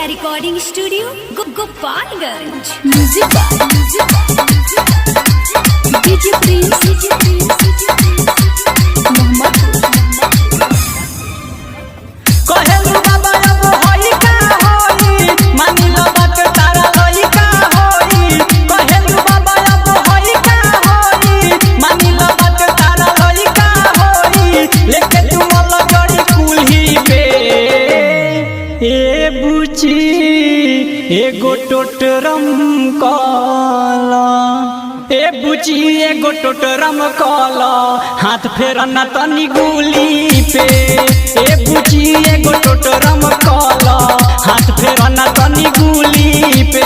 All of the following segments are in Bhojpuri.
Recording studio Gopalganj. DJ Prince कहेलु बाबा अब होई का होई मानिलो बात तारा होई का होई। कहेलु बाबा अब होई का होई मानिलो बात तारा होई का होई। लेके तू मल जड़ी कुल्ही पे ए बुची एगो टोटरम काला। ए बुची एगो टोटरम काला हाथ फेरना तनी गुली पे। ए बुची एगो टोटरम काला हाथ फेरना तनी गुली पे।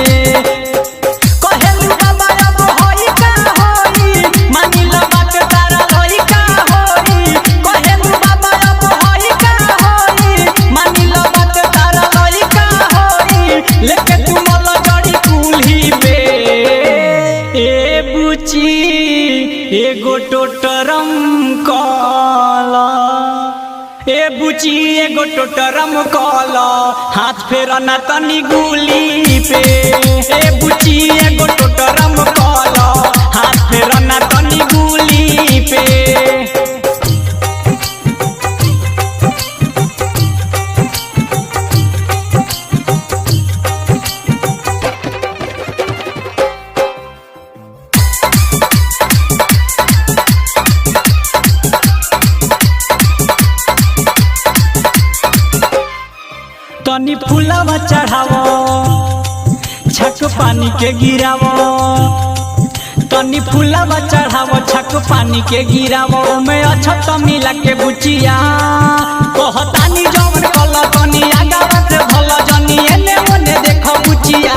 कहेलु बाबा अब होई का होई मानिलो बात तारा होई का होई। कहेलु बाबा अब होई का होई मानिलो बात तारा होई का होई। लेके तू मल जड़ी कुल्ही पे ए बुची एगो टोटरम काला। ए बुची एगो टोटरम काला हाथ फेरना तनी गुली पे। ए बुची एगो टोटरम काला हाथ फेरना तनी गुली पे। तनी फूलवा चढ़ावो छक पानी के गिरावो। तनी फूलवा चढ़ावो छक पानी के गिरावो। मैं अच्छा तो मिला के बुचिया कहतानी जवन कल तनी आगावा से भल जनी एने ओने देखो बुचिया।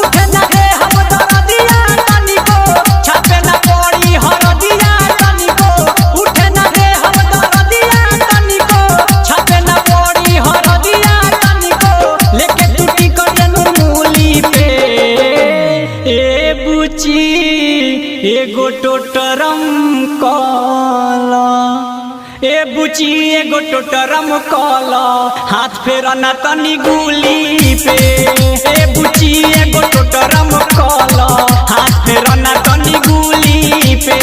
उठे ना दे हम दरदिया तनी को छापे ना पड़ी हरदिया तनी को। उठे ना दे हम दरदिया तनी को छापे ना पड़ी हरदिया तनी को। लेके टूटी करेनु मूली पे ए बुची एगो टोटरम काला। ए बुची एगो टोटरम काला हाथ फेरना तनी गुली पे। ए बुची एगो टोटरम काला हाथ फेरना तनी गुली पे।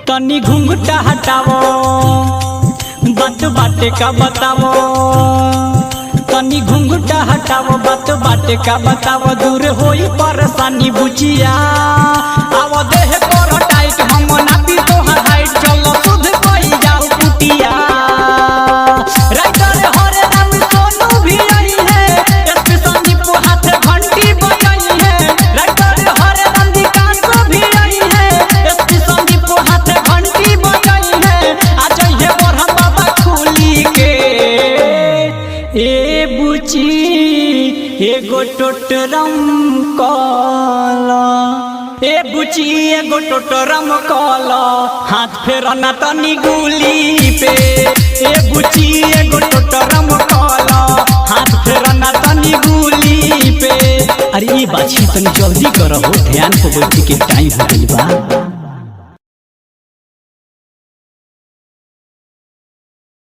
तनी घुंघटा हटावो बात बाटे का बतावो। तनी घुंघटा हटावो बात बाटे का बतावो। दूर होई परेशानी बुचिया आवो देह पर टाइट हम ना पी तोहर हाइट। चलो सुध कोई जाऊ कुटिया राइटर हरे राम सोनू भी आई है। एसपी संदीप हाथ घंटी बजाई है। राइटर हरे राम विकास भी आई है। एसपी संदीप हाथ घंटी बजाई है। आज ये बरहम बाबा खुली के ए बुची एगो टोटरम काला। ए बुची एगो टोटरम काला हाथ फेरना तनी गुली पे। ए बुची एगो टोटरम काला हाथ फेरना तनी गुली पे। अरे ये बात तनी जल्दी करो ध्यान को बैठ के टाइम हो गइल बा।